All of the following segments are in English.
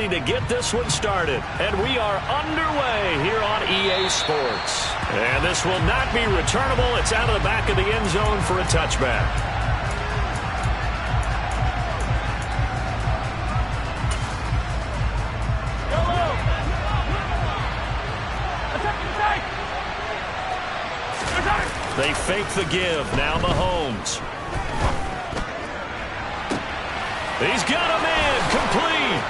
ready to get this one started. And we are underway here on EA Sports. And this will not be returnable. It's out of the back of the end zone for a touchback. They fake the give. Now Mahomes. He's got a man complete.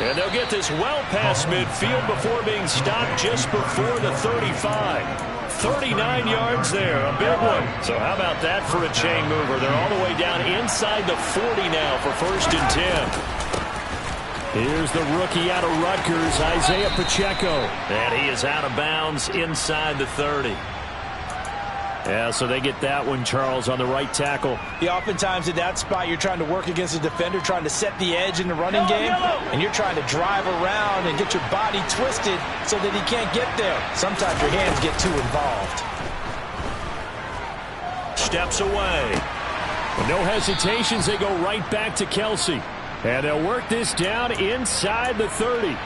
And they'll get this well past midfield before being stopped just before the 35. 39 yards there. A big one. So how about that for a chain mover? They're all the way down inside the 40 now for 1st and 10. Here's the rookie out of Rutgers, Isaiah Pacheco. And he is out of bounds inside the 30. Yeah, so they get that one, Charles, on the right tackle. Yeah, oftentimes in that spot, you're trying to work against a defender, trying to set the edge in the running game, and you're trying to drive around and get your body twisted so that he can't get there. Sometimes your hands get too involved. Steps away. With no hesitations, they go right back to Kelsey. And they'll work this down inside the 30.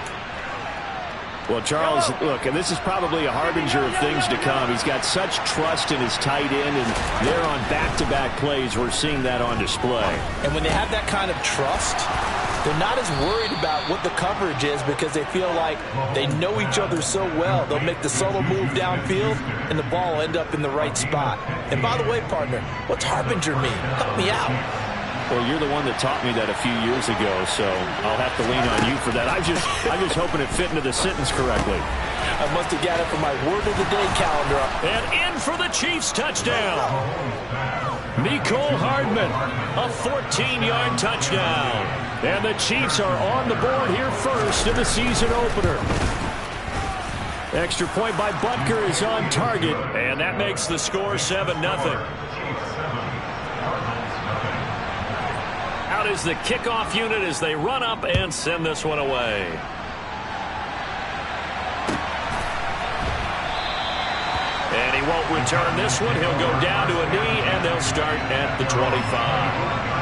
Well, Charles, look, and this is probably a harbinger of things to come. He's got such trust in his tight end, and they're on back-to-back plays. We're seeing that on display. And when they have that kind of trust, they're not as worried about what the coverage is because they feel like they know each other so well. They'll make the solo move downfield, and the ball will end up in the right spot. And by the way, partner, what's harbinger mean? Help me out. Well, you're the one that taught me that a few years ago, so I'll have to lean on you for that. I'm just hoping it fit into the sentence correctly. I must have got it from my word of the day calendar. And in for the Chiefs touchdown. Mecole Hardman, a 14-yard touchdown. And the Chiefs are on the board here first in the season opener. Extra point by Butker is on target, and that makes the score 7-0. Out is the kickoff unit as they run up and send this one away. And he won't return this one. He'll go down to a knee, and they'll start at the 25.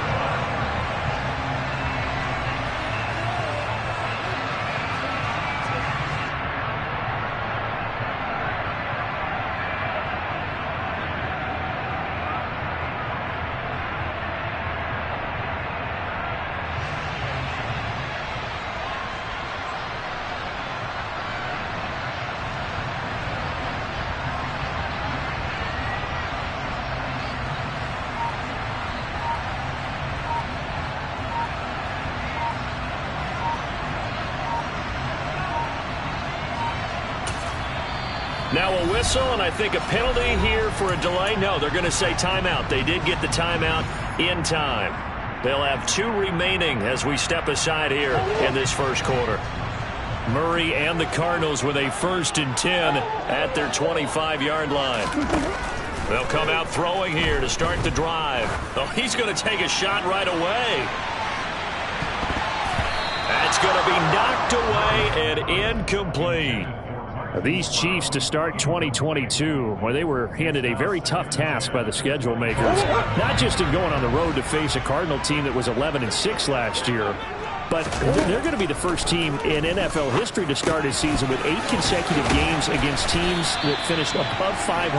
Now a whistle, and I think a penalty here for a delay. No, they're going to say timeout. They did get the timeout in time. They'll have 2 remaining as we step aside here in this first quarter. Murray and the Cardinals with a 1st and 10 at their 25-yard line. They'll come out throwing here to start the drive. Oh, he's going to take a shot right away. That's going to be knocked away and incomplete. These Chiefs to start 2022, where they were handed a very tough task by the schedule makers, not just in going on the road to face a Cardinal team that was 11-6 last year, but they're going to be the first team in NFL history to start a season with 8 consecutive games against teams that finished above 500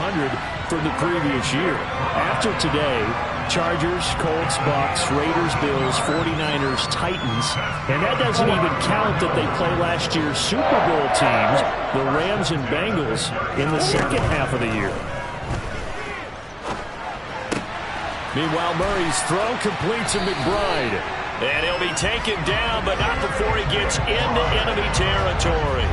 from the previous year. After today, Chargers, Colts, Bucks, Raiders, Bills, 49ers, Titans, and that doesn't even count that they play last year's Super Bowl teams, the Rams and Bengals, in the second half of the year. Meanwhile, Murray's throw complete to McBride. And he'll be taken down, but not before he gets into enemy territory.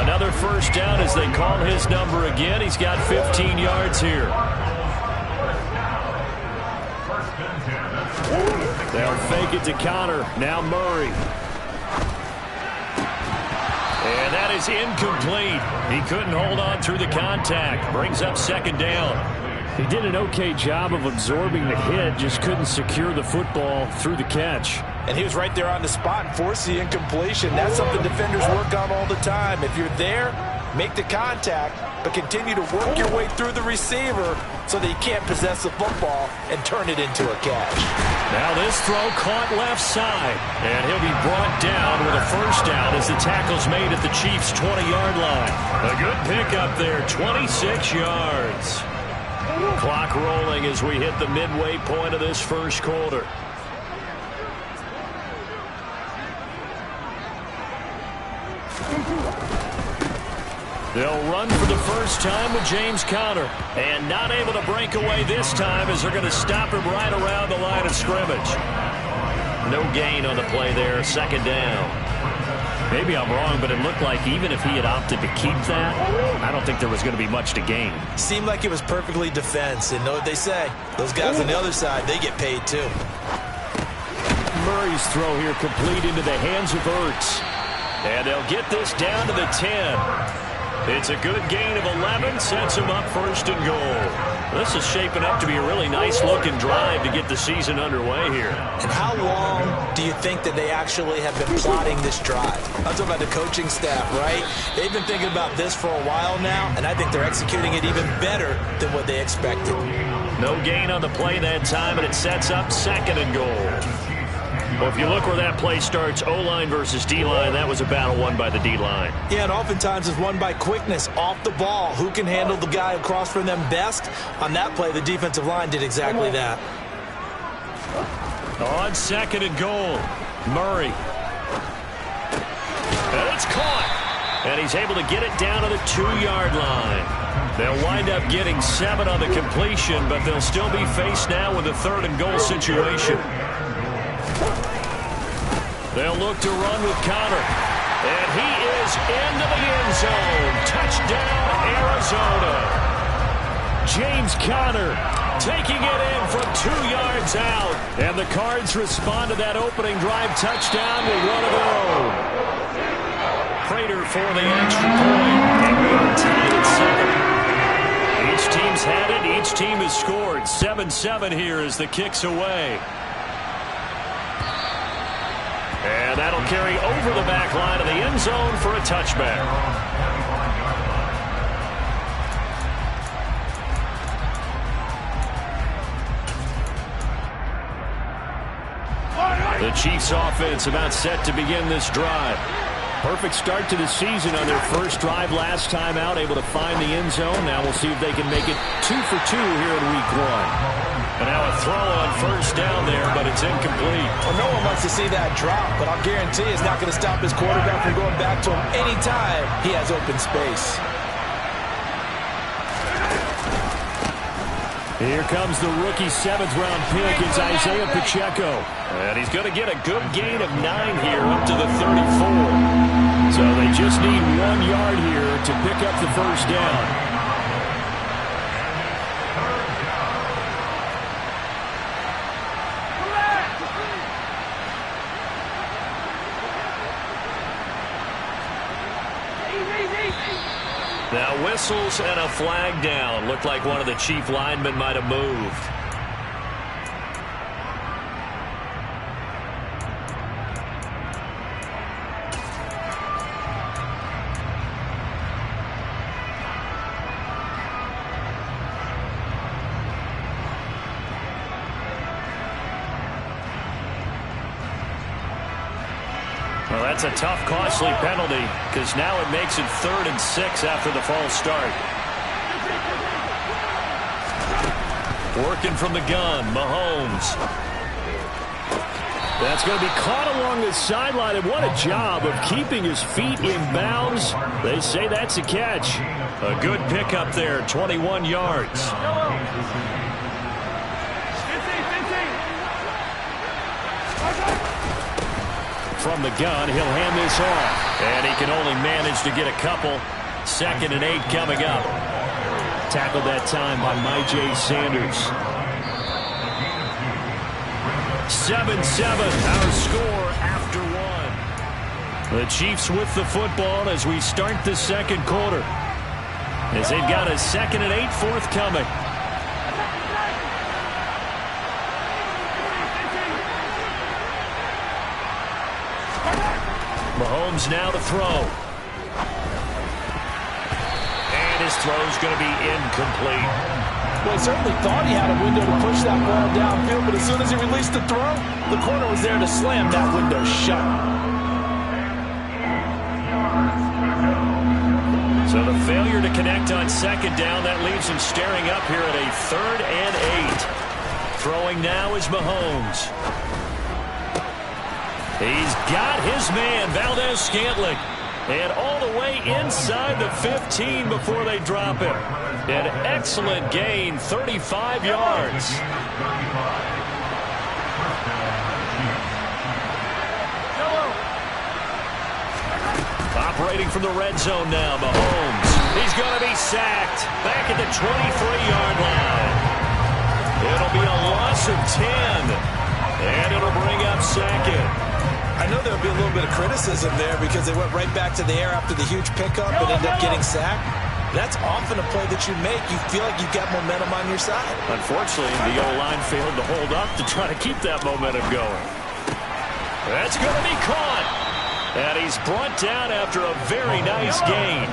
Another first down as they call his number again. He's got 15 yards here. They'll fake it to Connor. Now Murray. And that is incomplete. He couldn't hold on through the contact. Brings up 2nd down. He did an okay job of absorbing the hit, just couldn't secure the football through the catch. And he was right there on the spot and forced the incompletion. That's something defenders work on all the time. If you're there, make the contact, but continue to work your way through the receiver so that you can't possess the football and turn it into a catch. Now this throw caught left side, and he'll be brought down with a first down as the tackle's made at the Chiefs' 20-yard line. A good pickup there, 26 yards. Clock rolling as we hit the midway point of this first quarter. They'll run for the first time with James Conner. And not able to break away this time as they're going to stop him right around the line of scrimmage. No gain on the play there, second down. Maybe I'm wrong, but it looked like even if he had opted to keep that, I don't think there was going to be much to gain. Seemed like it was perfectly defense. And know what they say, those guys on the other side, they get paid too. Murray's throw here complete into the hands of Ertz. And they'll get this down to the 10. It's a good gain of 11, sets him up first and goal. This is shaping up to be a really nice-looking drive to get the season underway here. And how long do you think that they actually have been plotting this drive? I'm talking about the coaching staff, right? They've been thinking about this for a while now, and I think they're executing it even better than what they expected. No gain on the play that time, and it sets up second and goal. Well, if you look where that play starts, O-line versus D-line, that was a battle won by the D-line. Yeah, and oftentimes it's won by quickness off the ball. Who can handle the guy across from them best? On that play, the defensive line did exactly that. On second and goal, Murray. And it's caught. And he's able to get it down to the 2-yard line. They'll wind up getting 7 on the completion, but they'll still be faced now with a third and goal situation. They'll look to run with Conner. And he is into the end zone. Touchdown, Arizona. James Conner taking it in from 2 yards out. And the Cards respond to that opening drive touchdown with one of their own. Prater for the extra point. And we are tied at 7. Each team's had it. Each team has scored. 7-7 here as the kick's away. And that'll carry over the back line of the end zone for a touchback. The Chiefs offense about set to begin this drive. Perfect start to the season on their first drive last time out, able to find the end zone. Now we'll see if they can make it 2 for 2 here in week 1. And now a throw on first down there, but it's incomplete. Well, no one wants to see that drop, but I'll guarantee it's not going to stop his quarterback from going back to him anytime he has open space. Here comes the rookie 7th-round pick. It's Isaiah Pacheco. And he's going to get a good gain of 9 here up to the 34. So they just need 1 yard here to pick up the first down. Now whistles and a flag down. Looked like one of the Chief linemen might have moved. Well, that's a tough, costly penalty because now it makes it 3rd and 6 after the false start. Working from the gun, Mahomes. That's going to be caught along the sideline, and what a job of keeping his feet in bounds. They say that's a catch. A good pickup there, 21 yards. From the gun, he'll hand this off. And he can only manage to get a couple. 2nd and 8 coming up. Tackled that time by Myjai Sanders. 7-7, our score after 1. The Chiefs with the football as we start the second quarter. As they've got a 2nd and 8 forthcoming. Mahomes now to throw. And his throw's going to be incomplete. Well, he certainly thought he had a window to push that ball downfield, but as soon as he released the throw, the corner was there to slam that window shut. So the failure to connect on second down, that leaves him staring up here at a 3rd and 8. Throwing now is Mahomes. He's got his man, Valdez-Scantling. And all the way inside the 15 before they drop him. An excellent gain, 35 yards. Operating from the red zone now, Mahomes. He's going to be sacked. Back at the 23-yard line. It'll be a loss of 10. And it'll bring up second. I know there'll be a little bit of criticism there because they went right back to the air after the huge pickup and ended up getting sacked. That's often a play that you make. You feel like you've got momentum on your side. Unfortunately, the O-line failed to hold up to try to keep that momentum going. That's going to be caught. And he's brought down after a very nice gain.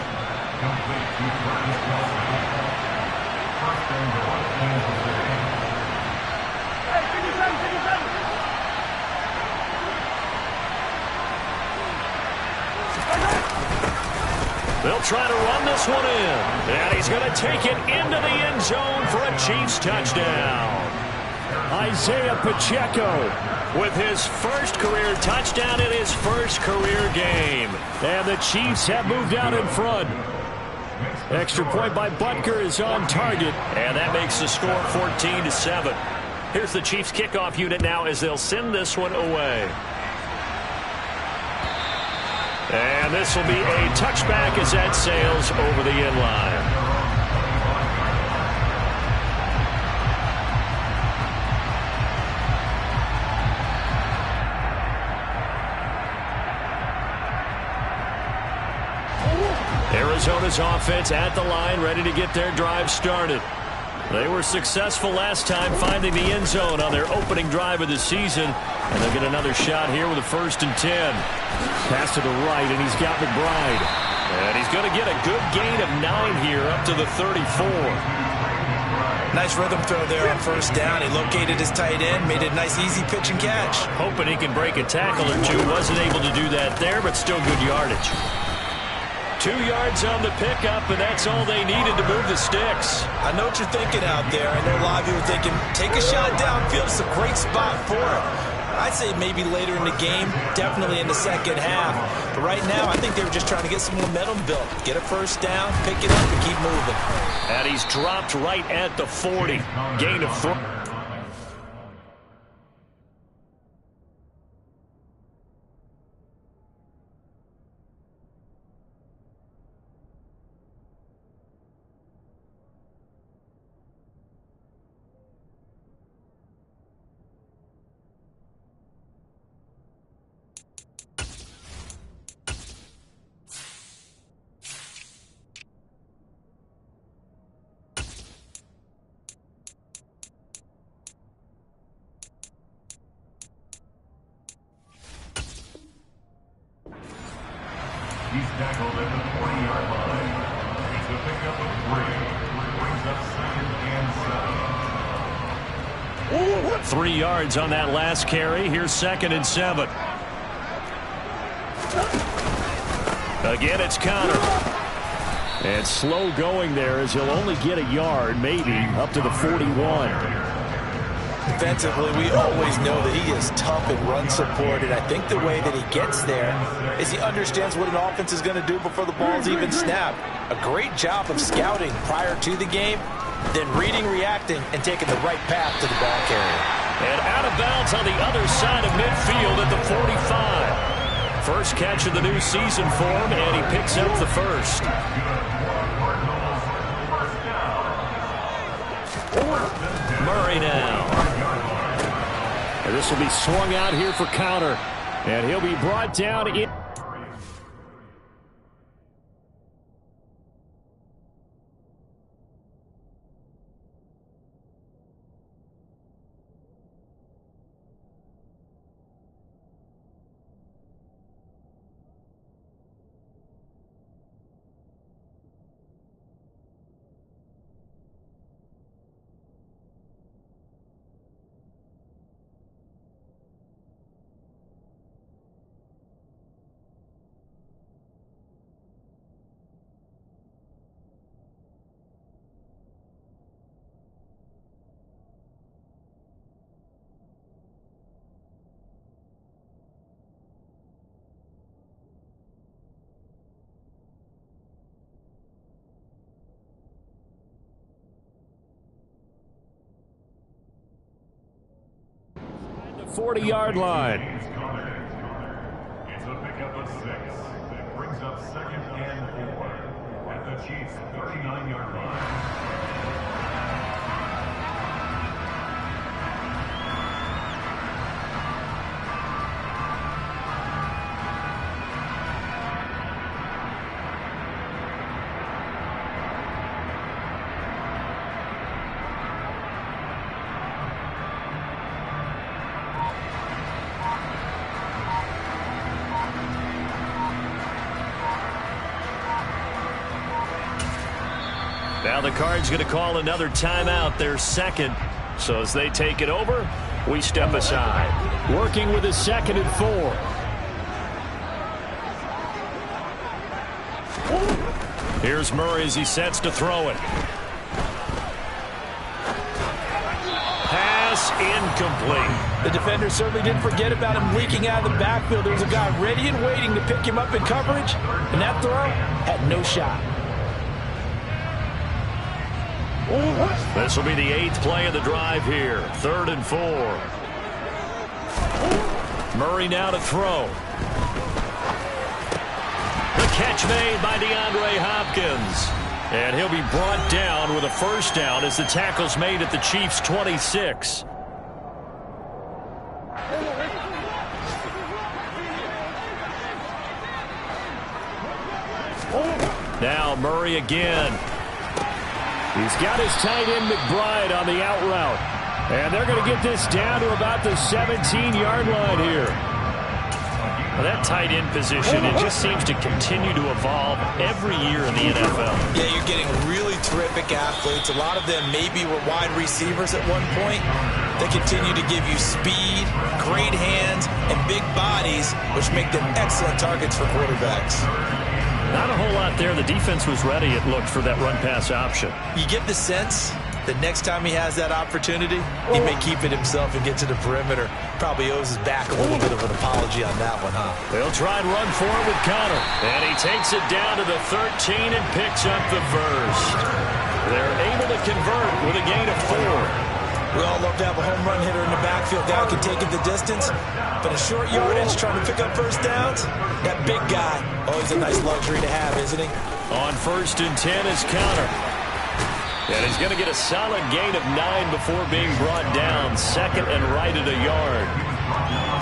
They'll try to run this one in. And he's going to take it into the end zone for a Chiefs touchdown. Isaiah Pacheco with his first career touchdown in his first career game. And the Chiefs have moved out in front. Extra point by Butker is on target. And that makes the score 14-7. Here's the Chiefs kickoff unit now as they'll send this one away. And this will be a touchback as that sails over the end line. Arizona's offense at the line, ready to get their drive started. They were successful last time finding the end zone on their opening drive of the season. And they'll get another shot here with a 1st and 10. Pass to the right, and he's got McBride. And he's going to get a good gain of 9 here up to the 34. Nice rhythm throw there on 1st down. He located his tight end, made a nice easy pitch and catch. Hoping he can break a tackle or two. Wasn't able to do that there, but still good yardage. 2 yards on the pickup, and that's all they needed to move the sticks. I know what you're thinking out there. I know a lot of you are thinking, take a shot downfield. It's a great spot for it. I'd say maybe later in the game, definitely in the second half. But right now, I think they were just trying to get some momentum built. Get a 1st down, pick it up, and keep moving. And he's dropped right at the 40. Gain of 4. He's tackled at the 40-yard line. It's a pickup of 3. Brings up 2nd and 7. 3 yards on that last carry. Here's 2nd and 7. Again, it's Connor. And slow going there as he'll only get a yard, maybe, up to the 41. Defensively, we always know that he is tough and run support, and I think the way that he gets there is he understands what an offense is going to do before the ball's even snapped. A great job of scouting prior to the game, then reading, reacting, and taking the right path to the ball carrier. And out of bounds on the other side of midfield at the 45. First catch of the new season for him, and he picks up the first. Murray now. And this will be swung out here for counter. And he'll be brought down in. 40-yard line. It's a pickup of 6. That brings up 2nd and 4 at the Chiefs' 39-yard line. Now the Cards going to call another timeout, their second. So as they take it over, we step aside. Working with a 2nd and 4. Here's Murray as he sets to throw it. Pass incomplete. The defender certainly didn't forget about him leaking out of the backfield. There was a guy ready and waiting to pick him up in coverage, and that throw had no shot. This will be the 8th play of the drive here. 3rd and 4. Murray now to throw. The catch made by DeAndre Hopkins. And he'll be brought down with a first down as the tackle's made at the Chiefs' 26. Now Murray again. He's got his tight end McBride on the out route. And they're going to get this down to about the 17-yard line here. Well, that tight end position, it just seems to continue to evolve every year in the NFL. Yeah, you're getting really terrific athletes. A lot of them maybe were wide receivers at one point. They continue to give you speed, great hands, and big bodies, which make them excellent targets for quarterbacks. Not a whole lot there. The defense was ready, it looked, for that run-pass option. You get the sense that next time he has that opportunity, he may keep it himself and get to the perimeter. Probably owes his back a little bit of an apology on that one, huh? They'll try and run for it with Connor. And he takes it down to the 13 and picks up the first. They're able to convert with a gain of 4. We all love to have a home run hitter in the backfield. Guy can take it the distance. But a short yardage trying to pick up first downs, that big guy, always a nice luxury to have, isn't he? On 1st and 10 is Connor. And he's going to get a solid gain of 9 before being brought down. 2nd and right at a yard.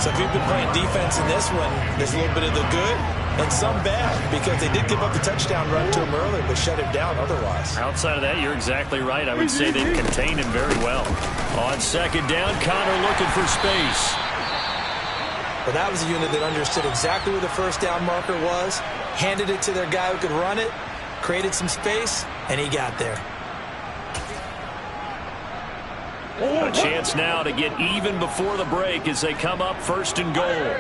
So if you've been playing defense in this one, there's a little bit of the good and some bad, because they did give up the touchdown run to him early, but shut him down otherwise. Outside of that, you're exactly right. I would say they've contained him very well. On 2nd down, Connor looking for space. Well, that was a unit that understood exactly where the first down marker was, handed it to their guy who could run it, created some space, and he got there. A chance now to get even before the break as they come up 1st and goal.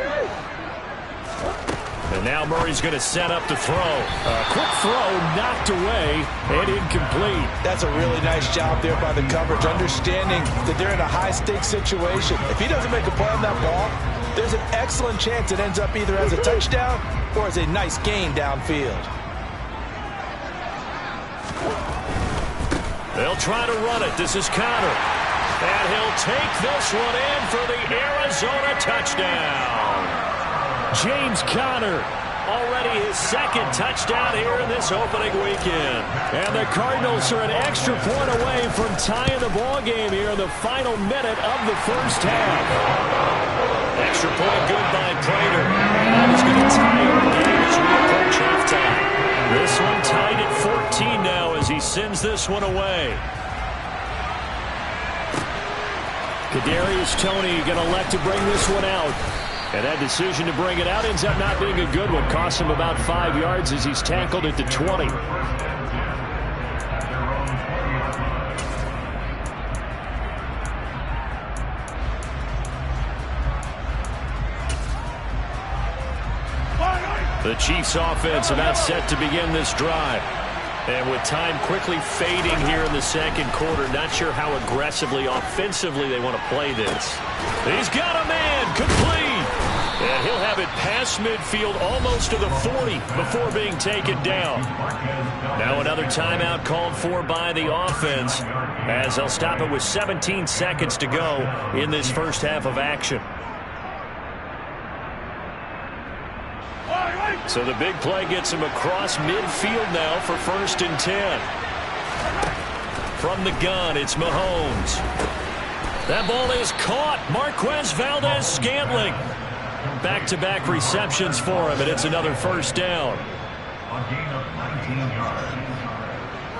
And now Murray's going to set up to throw. A quick throw knocked away and incomplete. That's a really nice job there by the coverage, understanding that they're in a high-stakes situation. If he doesn't make a play on that ball, there's an excellent chance it ends up either as a touchdown or as a nice gain downfield. They'll try to run it. This is Connor. And he'll take this one in for the Arizona touchdown. James Conner, already his 2nd touchdown here in this opening weekend. And the Cardinals are an extra point away from tying the ball game here in the final minute of the first half. Extra point good by Prater. And that is going to tie up the game as we approach halftime. This one tied at 14 now as he sends this one away. Kadarius Toney going to elect to bring this one out. And that decision to bring it out ends up not being a good one. Costs him about 5 yards as he's tackled at the 20. The Chiefs offense about set to begin this drive. And with time quickly fading here in the 2nd quarter, not sure how aggressively, offensively they want to play this. He's got a man, complete. And he'll have it past midfield, almost to the 40, before being taken down. Now another timeout called for by the offense, as they'll stop it with 17 seconds to go in this first half of action. So the big play gets him across midfield now for 1st and 10. From the gun, it's Mahomes. That ball is caught. Marquez Valdes-Scantling. Back-to-back receptions for him, and it's another first down. A gain of 19 yards.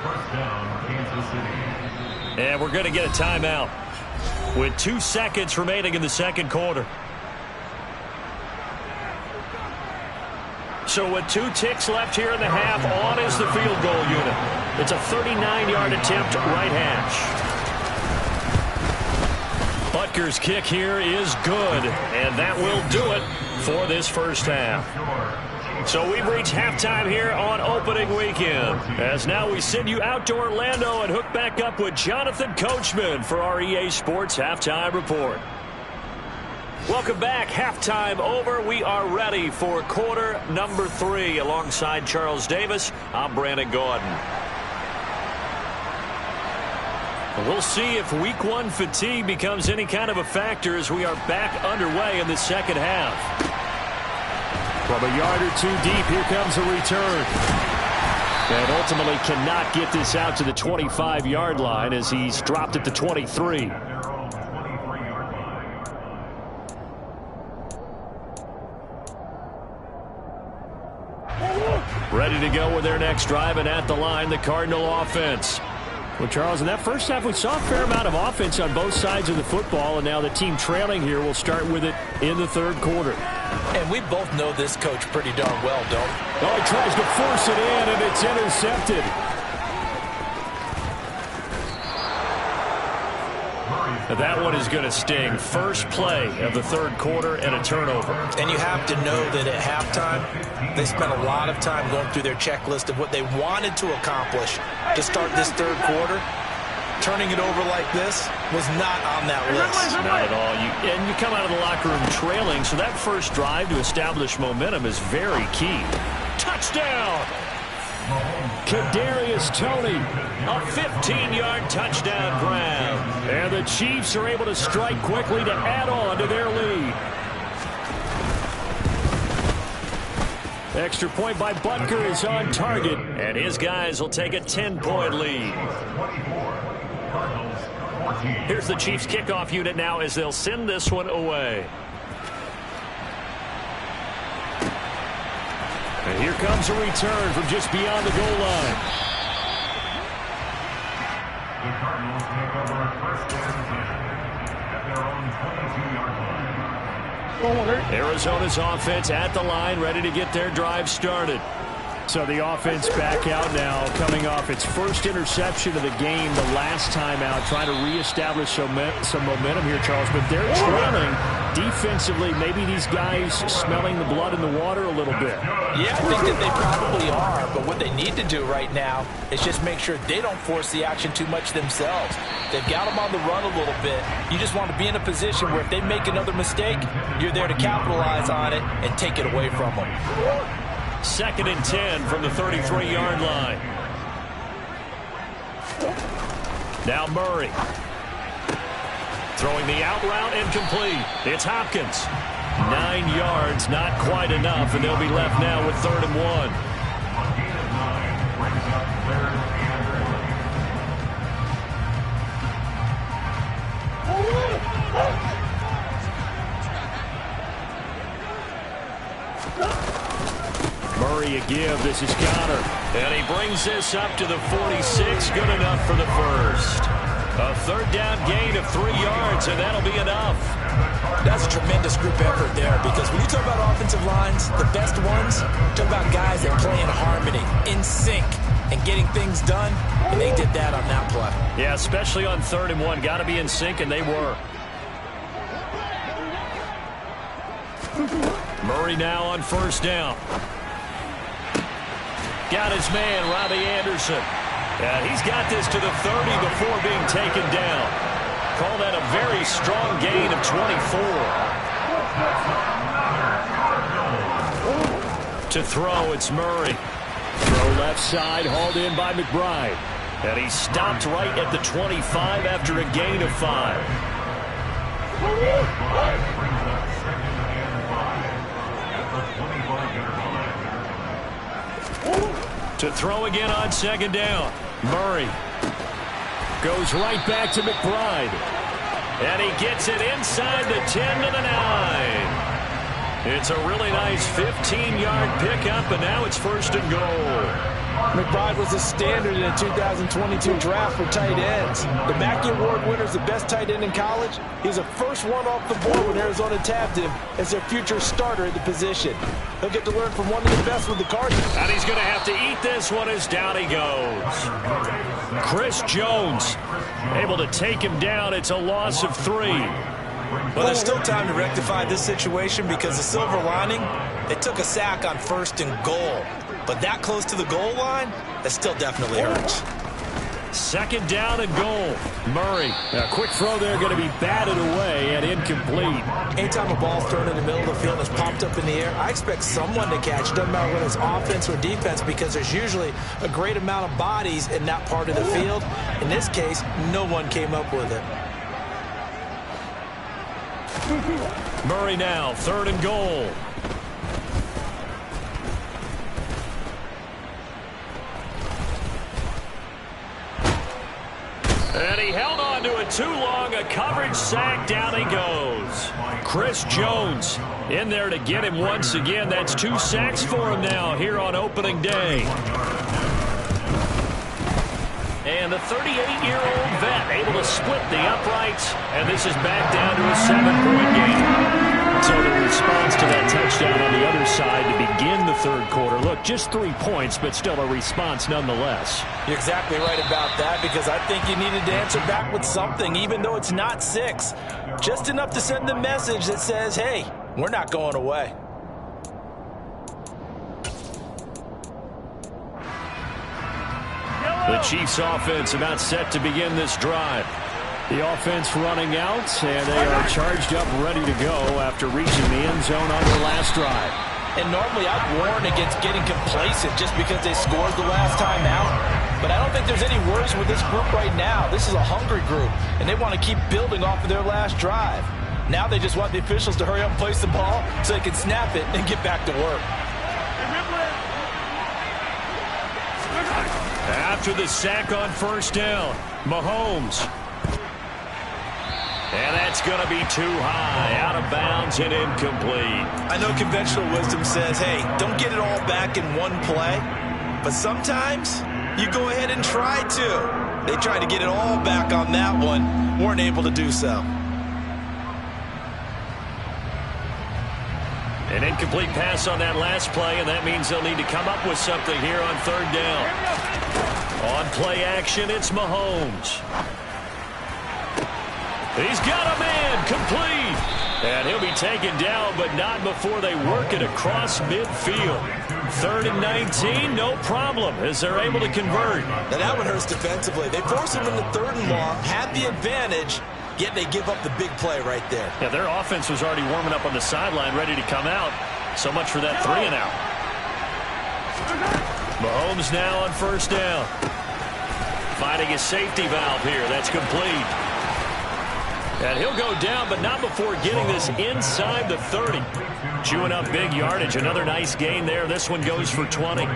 First down, Kansas City. And we're going to get a timeout with 2 seconds remaining in the second quarter. So with 2 ticks left here in the half, on is the field goal unit. It's a 39-yard attempt, right hash. Butker's kick here is good, and that will do it for this first half. So we've reached halftime here on opening weekend, as now we send you out to Orlando and hook back up with Jonathan Coachman for our EA Sports Halftime Report. Welcome back. Halftime over. We are ready for quarter number 3. Alongside Charles Davis, I'm Brandon Gaudin. We'll see if week 1 fatigue becomes any kind of a factor as we are back underway in the second half. From a yard or 2 deep, here comes a return. And ultimately cannot get this out to the 25-yard line as he's dropped at the 23. Ready to go with their next drive, and at the line, the Cardinal offense. Well, Charles, in that first half, we saw a fair amount of offense on both sides of the football, and now the team trailing here will start with it in the third quarter. And we both know this coach pretty darn well, don't we? Oh, he tries to force it in, and it's intercepted. That one is going to sting. First play of the third quarter and a turnover. And you have to know that at halftime, they spent a lot of time going through their checklist of what they wanted to accomplish to start this third quarter. Turning it over like this was not on that list. Not at all. And you come out of the locker room trailing, so that first drive to establish momentum is very key. Touchdown! Kadarius Toney, a 15-yard touchdown grab. And the Chiefs are able to strike quickly to add on to their lead. Extra point by Butker is on target, and his guys will take a 10-point lead. Here's the Chiefs kickoff unit now as they'll send this one away. And here comes a return from just beyond the goal line. The Cardinals take over at first and 10 at their own 22-yard line. Arizona's offense at the line, ready to get their drive started. So the offense back out now, coming off its first interception of the game the last time out, trying to reestablish some momentum here, Charles. But they're trailing defensively. Maybe these guys smelling the blood in the water a little bit. Yeah, I think that they probably are. But what they need to do right now is just make sure they don't force the action too much themselves. They've got them on the run a little bit. You just want to be in a position where if they make another mistake, you're there to capitalize on it and take it away from them. 2nd and 10 from the 33-yard line. Now Murray. Throwing the out route incomplete. It's Hopkins. 9 yards, not quite enough, and they'll be left now with 3rd and 1. Murray a give. This is Connor. And he brings this up to the 46. Good enough for the first. A 3rd down gain of 3 yards, and that'll be enough. That's a tremendous group effort there, because when you talk about offensive lines, the best ones, talk about guys that play in harmony, in sync, and getting things done, and they did that on that play. Yeah, especially on 3rd and 1. Got to be in sync, and they were. Murray now on 1st down. Got his man, Robbie Anderson. And he's got this to the 30 before being taken down. Call that a very strong gain of 24. To throw, it's Murray. Throw left side, hauled in by McBride. And he's stopped right at the 25 after a gain of 5. To throw again on second down. Murray goes right back to McBride. And he gets it inside the 10 to the 9. It's a really nice 15-yard pickup, and now it's 1st and goal. McBride was a standard in the 2022 draft for tight ends. The Mackey Award winner is the best tight end in college. He's the first one off the board when Arizona tapped him as their future starter at the position. He'll get to learn from one of the best with the Cardinals. And he's going to have to eat this one as down he goes. Chris Jones able to take him down. It's a loss of 3. Well, there's still time to rectify this situation because the silver lining, they took a sack on 1st and goal. But that close to the goal line, that still definitely hurts. 2nd down and goal. Murray, a quick throw there, going to be batted away and incomplete. Anytime a ball's thrown in the middle of the field and it's popped up in the air, I expect someone to catch. Doesn't matter whether it's offense or defense because there's usually a great amount of bodies in that part of the field. In this case, no one came up with it. Murray now, 3rd and goal. And he held on to it too long. A coverage sack. Down he goes. Chris Jones in there to get him once again. That's 2 sacks for him now here on opening day. And the 38-year-old vet able to split the uprights. And this is back down to a 7-point game. So the response to that touchdown on the other side to begin the 3rd quarter. Look, just 3 points, but still a response nonetheless. You're exactly right about that because I think you needed to answer back with something, even though it's not 6. Just enough to send the message that says, hey, we're not going away. The Chiefs offense about set to begin this drive. The offense running out, and they are charged up, ready to go after reaching the end zone on their last drive. And normally I'd warn against getting complacent just because they scored the last time out. But I don't think there's any worries with this group right now. This is a hungry group, and they want to keep building off of their last drive. Now they just want the officials to hurry up and place the ball so they can snap it and get back to work. After the sack on 1st down, Mahomes. And that's going to be too high, out of bounds and incomplete. I know conventional wisdom says, hey, don't get it all back in one play. But sometimes you go ahead and try to. They tried to get it all back on that one, weren't able to do so. An incomplete pass on that last play, and that means they'll need to come up with something here on 3rd down. On play action, it's Mahomes. He's got a man, complete. And he'll be taken down, but not before they work it across midfield. 3rd and 19, no problem, as they're able to convert. Now that one hurts defensively. They force him into 3rd and long, had the advantage, yet they give up the big play right there. Yeah, their offense was already warming up on the sideline, ready to come out. So much for that 3 and out. Mahomes now on 1st down. Finding his safety valve here. That's complete. And he'll go down, but not before getting this inside the 30. Chewing up big yardage. Another nice gain there. This one goes for 20.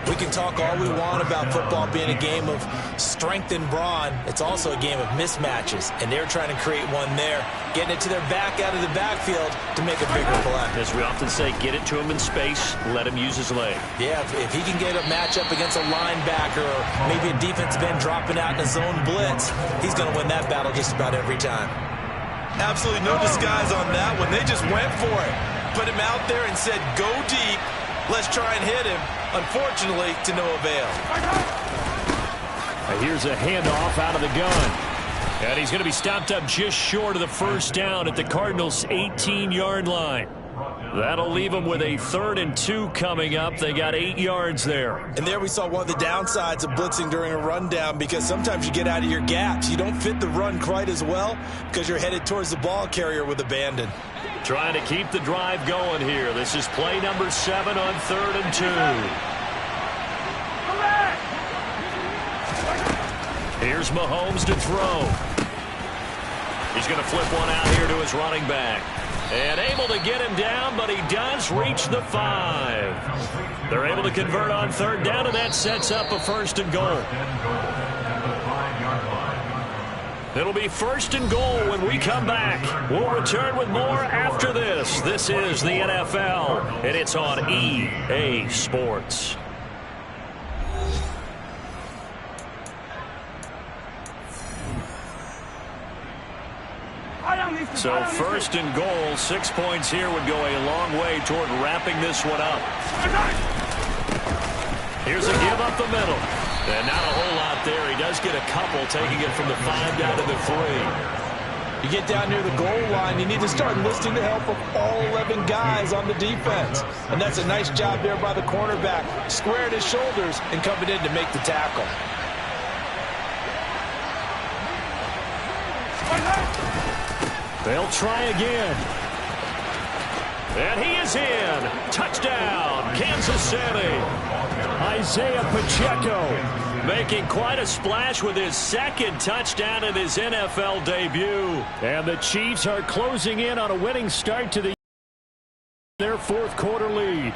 We can talk all we want about football being a game of strength and brawn. It's also a game of mismatches, and they're trying to create one there, getting it to their back out of the backfield to make a bigger play. As we often say, get it to him in space, let him use his leg. Yeah, if he can get a matchup against a linebacker or maybe a defensive end dropping out in a zone blitz, he's going to win that battle just about every time. Absolutely no disguise on that one. They just went for it. Put him out there and said, go deep. Let's try and hit him. Unfortunately, to no avail. Here's a handoff out of the gun. And he's going to be stopped up just short of the 1st down at the Cardinals' 18-yard line. That'll leave them with a 3rd and 2 coming up. They got 8 yards there. And there we saw one of the downsides of blitzing during a rundown, because sometimes you get out of your gaps. You don't fit the run quite as well because you're headed towards the ball carrier with abandon. Trying to keep the drive going here. This is play number 7 on 3rd and 2. Here's Mahomes to throw. He's going to flip one out here to his running back. And able to get him down, but he does reach the 5. They're able to convert on 3rd down, and that sets up a 1st and goal. It'll be 1st and goal when we come back. We'll return with more after this. This is the NFL, and it's on EA Sports. So 1st and goal, 6 points here would go a long way toward wrapping this one up. Here's a give up the middle. And not a whole lot there. He does get a couple, taking it from the 5 down to the 3. You get down near the goal line, you need to start enlisting the help of all 11 guys on the defense. And that's a nice job there by the cornerback, squaring his shoulders and coming in to make the tackle. They'll try again. And he is in. Touchdown, Kansas City. Isaiah Pacheco making quite a splash with his 2nd touchdown in his NFL debut. And the Chiefs are closing in on a winning start to their 4th quarter lead.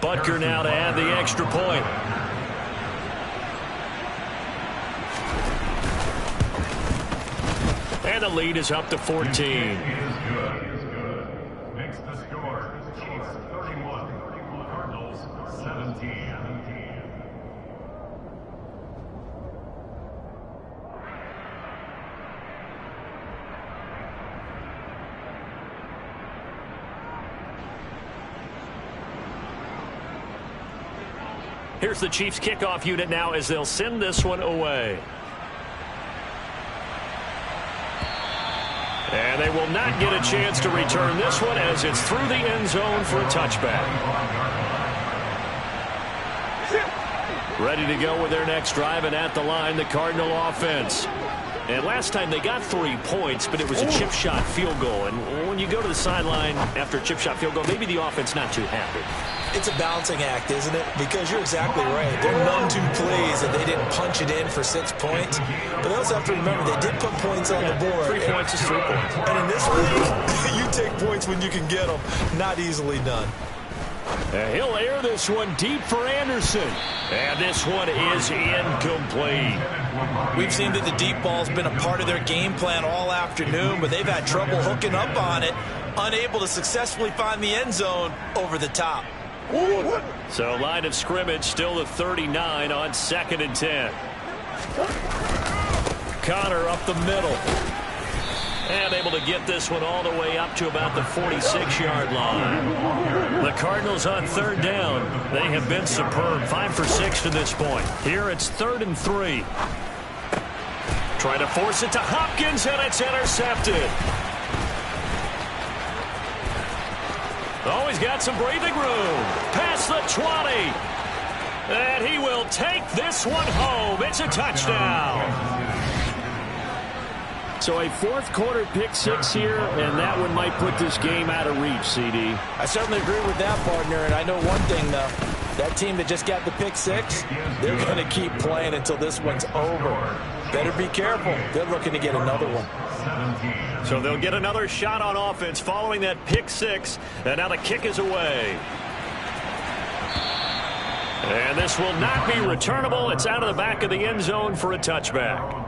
Butker now to add the extra point. And the lead is up to 14. Makes the score. Chiefs 31, Cardinals 17. Here's the Chiefs kickoff unit now as they'll send this one away. And they will not get a chance to return this one as it's through the end zone for a touchback. Ready to go with their next drive, and at the line, the Cardinal offense. And last time they got 3 points, but it was a chip shot field goal. And when you go to the sideline after a chip shot field goal, maybe the offense not too happy. It's a balancing act, isn't it? Because you're exactly right. They're none too pleased that they didn't punch it in for 6 points. But they also have to remember they did put points on the board. 3 points is 3 points. And in this league, you take points when you can get them. Not easily done. He'll air this one deep for Anderson. And this one is incomplete. We've seen that the deep ball's been a part of their game plan all afternoon, but they've had trouble hooking up on it, unable to successfully find the end zone over the top. So line of scrimmage still the 39 on 2nd and 10. Connor up the middle. And able to get this one all the way up to about the 46-yard line. The Cardinals on 3rd down. They have been superb. 5 for 6 to this point. Here it's 3rd and 3. Trying to force it to Hopkins, and it's intercepted. Oh, he's got some breathing room. Past the 20. And he will take this one home. It's a touchdown. So a 4th quarter pick 6 here, and that one might put this game out of reach, CD. I certainly agree with that, partner, and I know one thing, though. That team that just got the pick 6, they're going to keep playing until this one's over. Better be careful. They're looking to get another one. So they'll get another shot on offense following that pick 6, and now the kick is away. And this will not be returnable. It's out of the back of the end zone for a touchback.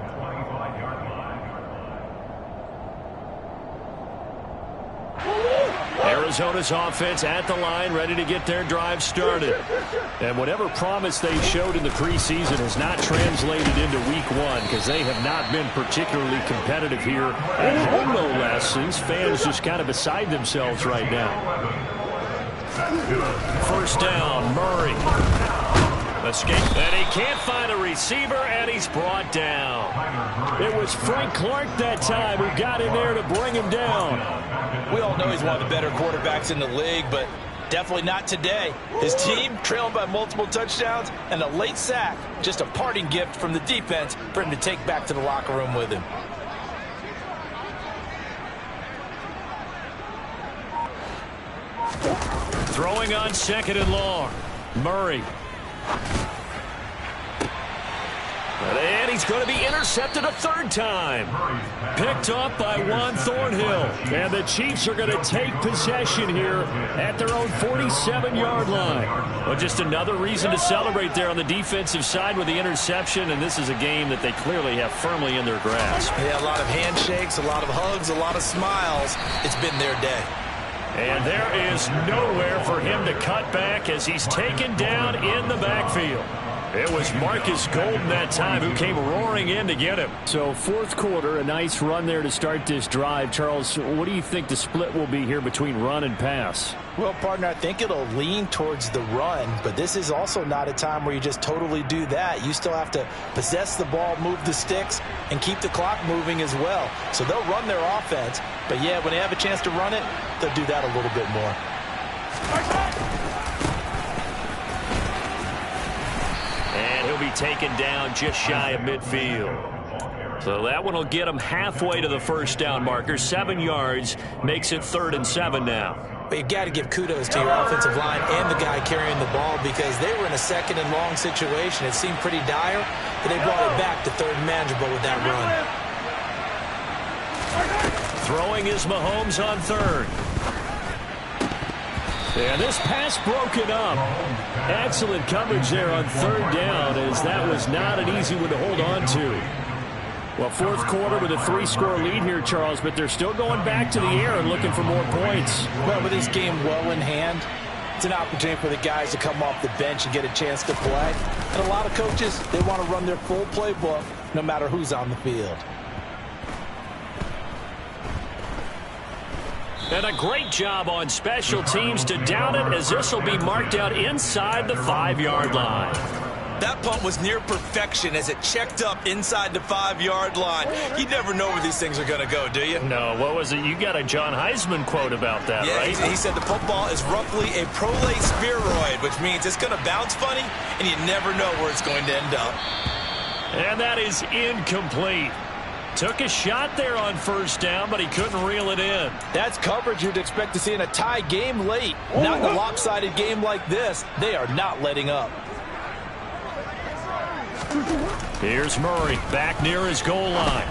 Arizona's offense at the line, ready to get their drive started. And whatever promise they showed in the preseason has not translated into week 1 because they have not been particularly competitive here at home, no less, since fans just kind of beside themselves right now. 1st down, Murray. Escape, and he can't find a receiver, and he's brought down. It was Frank Clark that time who got in there to bring him down. We all know he's one of the better quarterbacks in the league, but definitely not today. His team trailing by multiple touchdowns and a late sack. Just a parting gift from the defense for him to take back to the locker room with him. Throwing on 2nd and long. Murray. And he's going to be intercepted a 3rd time. Picked up by Juan Thornhill. And the Chiefs are going to take possession here at their own 47-yard line. Well, just another reason to celebrate there on the defensive side with the interception. And this is a game that they clearly have firmly in their grasp. Yeah, a lot of handshakes, a lot of hugs, a lot of smiles. It's been their day. And there is nowhere for him to cut back as he's taken down in the backfield. It was Marcus Golden that time who came roaring in to get him. So 4th quarter, a nice run there to start this drive. Charles, what do you think the split will be here between run and pass? Well, partner, I think it'll lean towards the run, but this is also not a time where you just totally do that. You still have to possess the ball, move the sticks, and keep the clock moving as well. So they'll run their offense, but yeah, when they have a chance to run it, they'll do that a little bit more. And he'll be taken down just shy of midfield. So that one will get him halfway to the 1st down marker. 7 yards makes it 3rd and 7 now. But you've got to give kudos to your offensive line and the guy carrying the ball because they were in a 2nd and long situation. It seemed pretty dire, but they brought it back to 3rd and manageable with that run. Throwing is Mahomes on 3rd. And this pass broken up. Excellent coverage there on 3rd down as that was not an easy one to hold on to. Well, 4th quarter with a 3-score lead here, Charles, but they're still going back to the air and looking for more points. Well, with this game well in hand, it's an opportunity for the guys to come off the bench and get a chance to play. And a lot of coaches, they want to run their full playbook no matter who's on the field. And a great job on special teams to down it as this will be marked out inside the 5-yard line. That punt was near perfection as it checked up inside the 5-yard line. You never know where these things are going to go, do you? No, what was it? You got a John Heisman quote about that, yeah, right? He said the football is roughly a prolate spheroid, which means it's going to bounce funny, and you never know where it's going to end up. And that is incomplete. Took a shot there on 1st down, but he couldn't reel it in. That's coverage you'd expect to see in a tie game late. Not in a lopsided game like this. They are not letting up. Here's Murray back near his goal line.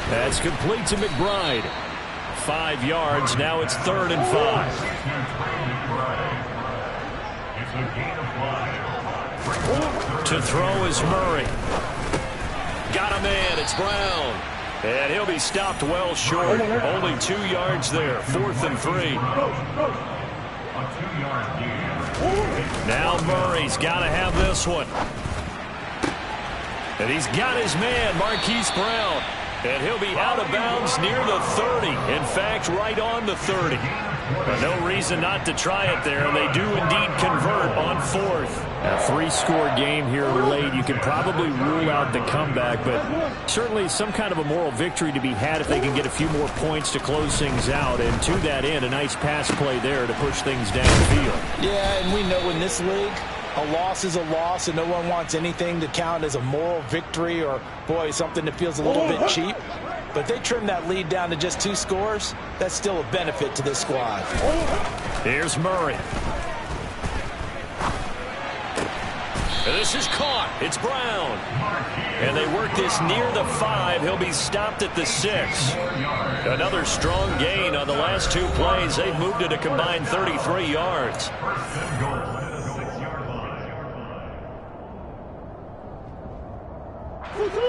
That's complete to McBride. 5 yards. Now it's 3rd and 5. To throw is Murray. Got a man. It's Brown. And he'll be stopped well short. Only 2 yards there. 4th and 3. Now Murray's got to have this one. And he's got his man, Marquise Brown. And he'll be out of bounds near the 30. In fact, right on the 30. But no reason not to try it there, and they do indeed convert on 4th. A 3-score game here late. You can probably rule out the comeback, but certainly some kind of a moral victory to be had if they can get a few more points to close things out. And to that end, a nice pass play there to push things downfield. Yeah, and we know in this league, a loss is a loss, and no one wants anything to count as a moral victory or, boy, something that feels a little bit cheap. But if they trim that lead down to just 2 scores, that's still a benefit to this squad. Here's Murray. And this is caught. It's Brown. And they work this near the 5. He'll be stopped at the 6. Another strong gain on the last 2 plays. They've moved it a combined 33 yards.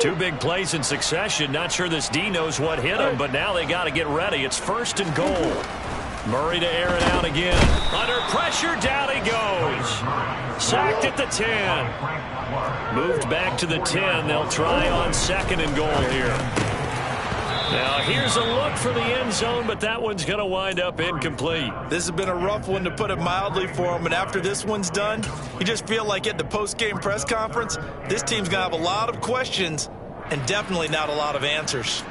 2 big plays in succession. Not sure this D knows what hit him, but now they got to get ready. It's 1st and goal. Murray to air it out again. Under pressure, down he goes. Sacked at the 10. Moved back to the 10. They'll try on 2nd and goal here. Now here's a look for the end zone, but that one's going to wind up incomplete. This has been a rough one, to put it mildly, for him. And after this one's done, you just feel like at the post-game press conference, this team's going to have a lot of questions and definitely not a lot of answers.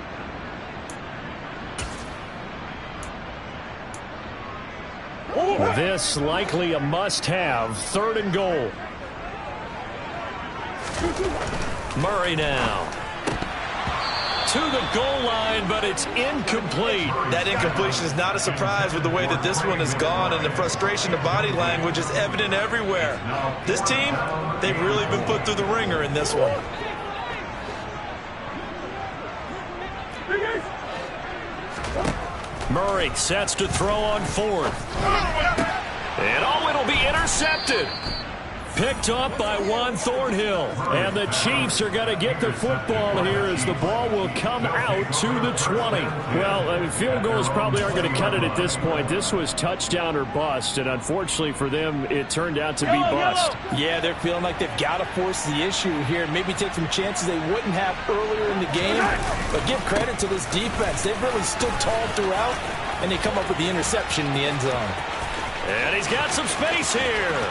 This likely a must-have. 3rd and goal. Murray now. To the goal line, but it's incomplete. That incompletion is not a surprise with the way that this one has gone, and the frustration of body language is evident everywhere. This team, they've really been put through the ringer in this one. Murray sets to throw on 4th. And it'll be intercepted. Picked up by Juan Thornhill. And the Chiefs are going to get the football here as the ball will come out to the 20. Well, field goals probably aren't going to cut it at this point. This was touchdown or bust, and unfortunately for them, it turned out to be bust. Yeah, they're feeling like they've got to force the issue here, maybe take some chances they wouldn't have earlier in the game. But give credit to this defense. They've really stood tall throughout, and they come up with the interception in the end zone. And he's got some space here.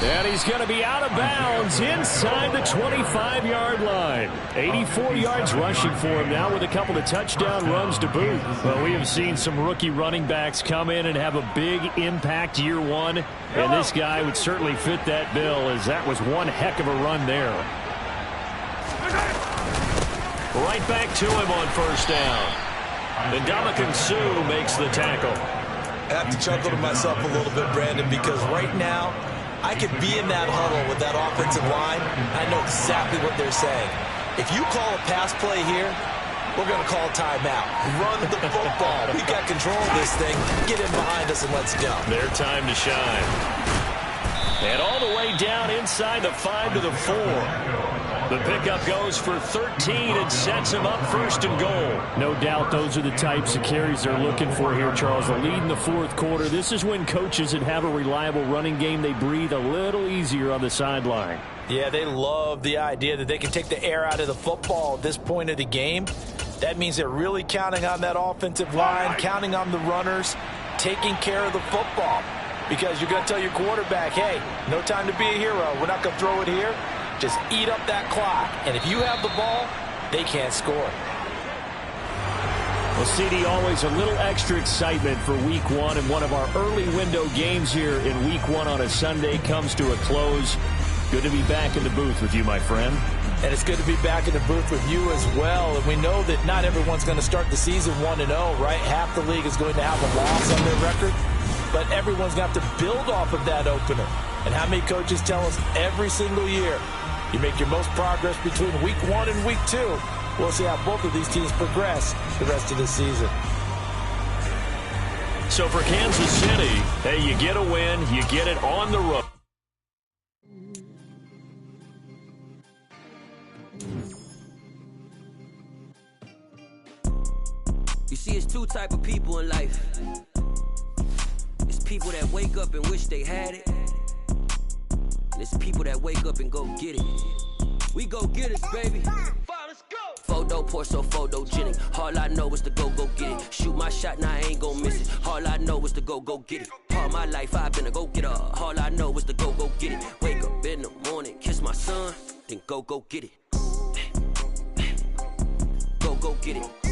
And he's going to be out of bounds inside the 25-yard line. 84 yards rushing for him now with a couple of touchdown runs to boot. Well, we have seen some rookie running backs come in and have a big impact year one. And this guy would certainly fit that bill, as that was one heck of a run there. Right back to him on 1st down. And Ndamukong Suh makes the tackle. I have to chuckle to myself a little bit, Brandon, because right now, I could be in that huddle with that offensive line. I know exactly what they're saying. If you call a pass play here, we're going to call timeout. Run the football. We've got control of this thing. Get in behind us and let's go. Their time to shine. And all the way down inside the 5 to the 4. The pickup goes for 13 and sets him up 1st and goal. No doubt those are the types of carries they're looking for here, Charles. The lead in the 4th quarter. This is when coaches that have a reliable running game, they breathe a little easier on the sideline. Yeah, they love the idea that they can take the air out of the football at this point of the game. That means they're really counting on that offensive line, counting on the runners, taking care of the football. Because you're going to tell your quarterback, hey, no time to be a hero. We're not going to throw it here. Just eat up that clock. And if you have the ball, they can't score. Well, CD, always a little extra excitement for Week 1, and one of our early window games here in Week 1 on a Sunday comes to a close. Good to be back in the booth with you, my friend. And it's good to be back in the booth with you as well. And we know that not everyone's going to start the season 1-0, right? Half the league is going to have a loss on their record. But everyone's going to have to build off of that opener. And how many coaches tell us every single year, you make your most progress between Week 1 and Week 2. We'll see how both of these teams progress the rest of the season. So for Kansas City, hey, you get a win, you get it on the road. You see, it's two type of people in life. It's people that wake up and wish they had it. And it's people that wake up and go get it. We go get it, baby. Let's go. Photo pour so photogenic. All I know is to go get it. Shoot my shot, now I ain't gon' miss it. All I know is to go get it. All my life I've been a go-getter. All I know is to go get it. Wake up in the morning, kiss my son, then go get it. Go get it.